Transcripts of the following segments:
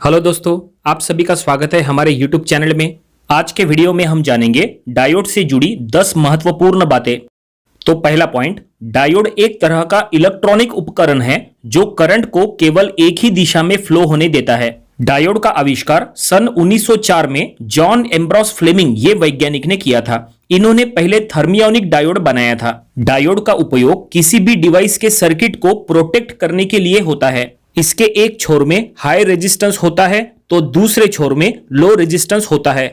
Hello दोस्तों, आप सभी का स्वागत है हमारे YouTube चैनल में। आज के वीडियो में हम जानेंगे डायोड से जुड़ी 10 महत्वपूर्ण बातें। तो पहला पॉइंट, डायोड एक तरह का इलेक्ट्रॉनिक उपकरण है जो करंट को केवल एक ही दिशा में फ्लो होने देता है। डायोड का आविष्कार सन 1904 में जॉन एम्ब्रोस फ्लेमिंग ये वैज्ञानिक ने किया था। इन्होंने पहले थर्मियोनिक डायोड बनाया था। डायोड का उपयोग किसी भी डिवाइस के सर्किट को प्रोटेक्ट करने के लिए होता है। इसके एक छोर में हाई रेजिस्टेंस होता है तो दूसरे छोर में लो रेजिस्टेंस होता है।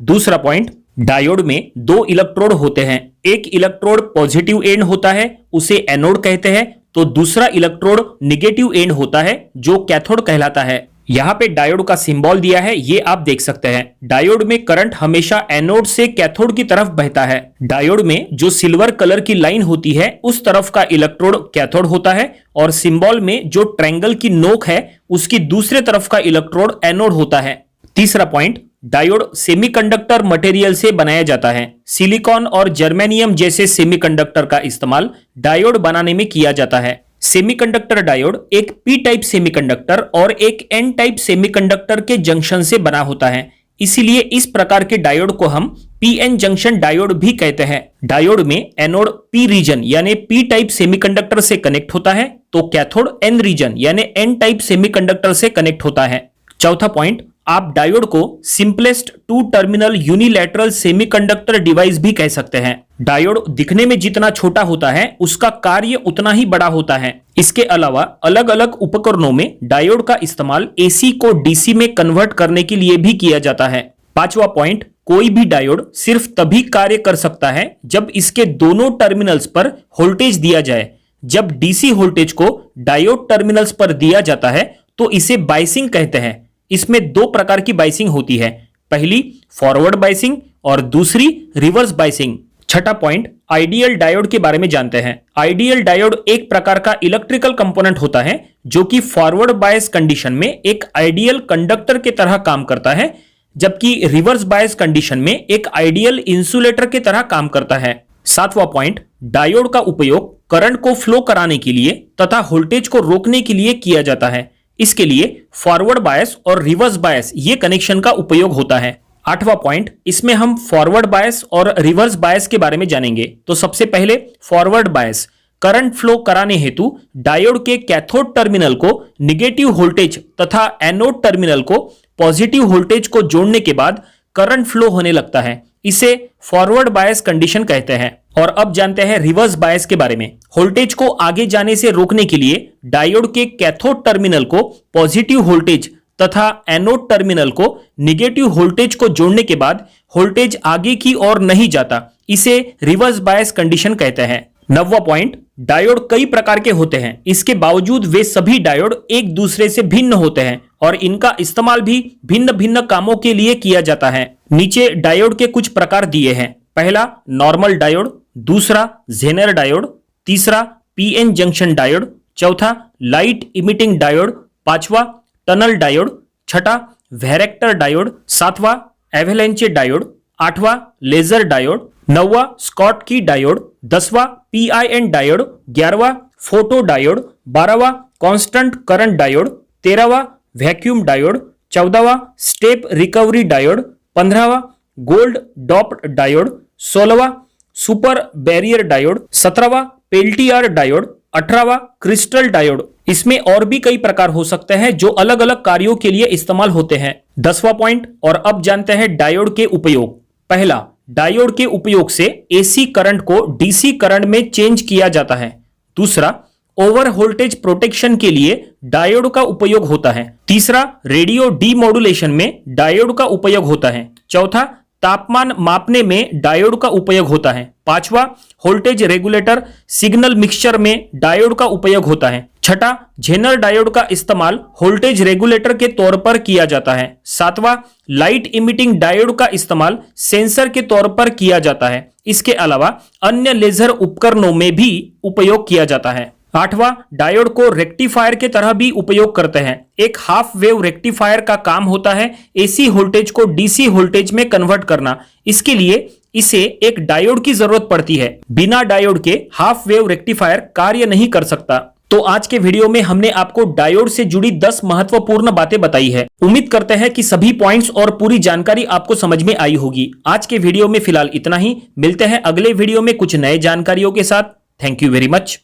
दूसरा पॉइंट, डायोड में दो इलेक्ट्रोड होते हैं। एक इलेक्ट्रोड पॉजिटिव एंड होता है, उसे एनोड कहते हैं, तो दूसरा इलेक्ट्रोड नेगेटिव एंड होता है जो कैथोड कहलाता है। यहां पे डायोड का सिंबल दिया है, ये आप देख सकते हैं। डायोड में करंट हमेशा एनोड से कैथोड की तरफ बहता है। डायोड में जो सिल्वर कलर की लाइन होती है उस तरफ का इलेक्ट्रोड कैथोड होता है और सिंबल में जो ट्रायंगल की नोक है उसकी दूसरे तरफ का इलेक्ट्रोड एनोड होता है। तीसरा पॉइंट, डायोड सेमीकंडक्टर मटेरियल से बनाया जाता है। सिलिकॉन और जर्मेनियम जैसे सेमीकंडक्टर का इस्तेमाल डायोड बनाने में किया जाता है। सेमीकंडक्टर डायोड एक पी टाइप सेमीकंडक्टर और एक एन टाइप सेमीकंडक्टर के जंक्शन से बना होता है, इसीलिए इस प्रकार के डायोड को हम पीएन जंक्शन डायोड भी कहते हैं। डायोड में एनोड पी रीजन यानी पी टाइप सेमीकंडक्टर से कनेक्ट होता है तो कैथोड एन रीजन यानी एन टाइप सेमीकंडक्टर से कनेक्ट होता है। चौथा पॉइंट, आप डायोड को simplest two terminal unilateral semiconductor device भी कह सकते हैं। डायोड दिखने में जितना छोटा होता है उसका कार्य उतना ही बड़ा होता है। इसके अलावा अलग अलग उपकरणों में डायोड का इस्तेमाल एसी को डीसी में कन्वर्ट करने के लिए भी किया जाता है। पांचवा पॉइंट, कोई भी डायोड सिर्फ तभी कार्य कर सकता है जब इसके दोनों टर्मिनल्स पर वोल्टेज दिया जाए। जब डीसी वोल्टेज को डायोड टर्मिनल्स पर दिया जाता है तो इसे बायसिंग कहते हैं। इसमें दो प्रकार की बायसिंग होती है, पहली फॉरवर्ड बायसिंग और दूसरी रिवर्स बायसिंग। छठा पॉइंट, आइडियल डायोड के बारे में जानते हैं। आइडियल डायोड एक प्रकार का इलेक्ट्रिकल कंपोनेंट होता है जो कि फॉरवर्ड बायस कंडीशन में एक आइडियल कंडक्टर के तरह काम करता है, जबकि रिवर्स बायस कंडीशन में एक आइडियल इंसुलेटर के तरह काम करता है। सातवां पॉइंट, डायोड का उपयोग करंट को फ्लो कराने के लिए तथा वोल्टेज को रोकने के लिए किया जाता है। इसके लिए फॉरवर्ड बायस और रिवर्स बायस ये कनेक्शन का उपयोग होता है। आठवां पॉइंट, इसमें हम फॉरवर्ड बायस और रिवर्स बायस के बारे में जानेंगे। तो सबसे पहले फॉरवर्ड बायस, करंट फ्लो कराने हेतु डायोड के कैथोड टर्मिनल को नेगेटिव वोल्टेज तथा एनोड टर्मिनल को पॉजिटिव वोल्टेज को जोड़ने के बाद करंट फ्लो होने लगता है, इसे फॉरवर्ड बायस कंडीशन कहते हैं। और अब जानते हैं रिवर्स बायस के बारे में। वोल्टेज को आगे जाने से रोकने के लिए डायोड के कैथोड टर्मिनल को पॉजिटिव वोल्टेज तथा एनोड टर्मिनल को नेगेटिव वोल्टेज को जोड़ने के बाद वोल्टेज आगे की ओर नहीं जाता, इसे रिवर्स बायस कंडीशन कहते हैं। नौवां पॉइंट, डायोड कई प्रकार के होते हैं, इसके बावजूद वे सभी डायोड एक दूसरे से भिन्न होते हैं और इनका इस्तेमाल भी भिन्न भिन्न कामों के लिए किया जाता है। नीचे डायोड के कुछ प्रकार दिए हैं। पहला नॉर्मल डायोड, दूसरा जेनर डायोड, तीसरा पीएन जंक्शन डायोड, चौथा लाइट इमिटिंग डायोड, पांचवा टनल डायोड, छठा वैरेक्टर डायोड, सातवां एवेलेंचे डायोड, आठवां लेजर डायोड, नौवां स्कॉट की डायोड, 10वां पीआईएन डायोड, 11वां फोटो डायोड, 12वां कांस्टेंट करंट डायोड, 13वां वैक्यूम डायोड, 14वां स्टेप रिकवरी डायोड, 15वां गोल्ड डॉप्ड डायोड, 16वां सुपर बैरियर डायोड, 17वां पेल्टियर डायोड, 18वां क्रिस्टल डायोड। इसमें और भी कई प्रकार हो सकते हैं जो अलग अलग कार्यों के लिए इस्तेमाल होते हैं। 10वां पॉइंट, और अब जानते हैं डायोड के उपयोग। पहला, डायोड के उपयोग से एसी करंट को डीसी करंट में चेंज किया जाता है। दूसरा, ओवर वोल्टेज प्रोटेक्शन के लिए डायोड का उपयोग होता है। तीसरा, रेडियो डीमॉड्यूलेशन में डायोड का उपयोग होता है। चौथा, तापमान मापने में डायोड का उपयोग होता है। पांचवा, वोल्टेज रेगुलेटर सिग्नल मिक्सचर में डायोड का उपयोग होता है। छठा, जेनर डायोड का इस्तेमाल वोल्टेज रेगुलेटर के तौर पर किया जाता है। सातवां, लाइट इमिटिंग डायोड का इस्तेमाल सेंसर के तौर पर किया जाता है। इसके अलावा अन्य लेजर उपकरणों में भी उपयोग किया जाता है। आठवां, डायोड को रेक्टिफायर के तरह भी उपयोग करते हैं। एक हाफ वेव रेक्टिफायर का काम होता है एसी वोल्टेज को डीसी वोल्टेज में कन्वर्ट करना। इसके लिए इसे एक डायोड की जरूरत पड़ती है। बिना डायोड के हाफ वेव रेक्टिफायर कार्य नहीं कर सकता। तो आज के वीडियो में हमने आपको डायोड से जुड़ी 10 महत्वपूर्ण बातें बताई है। उम्मीद करते हैं कि सभी पॉइंट्स और पूरी जानकारी आपको समझ में आई होगी। आज के वीडियो में फिलहाल इतना ही। मिलते हैं अगले वीडियो में कुछ नए जानकारियों के साथ। Thank you very much.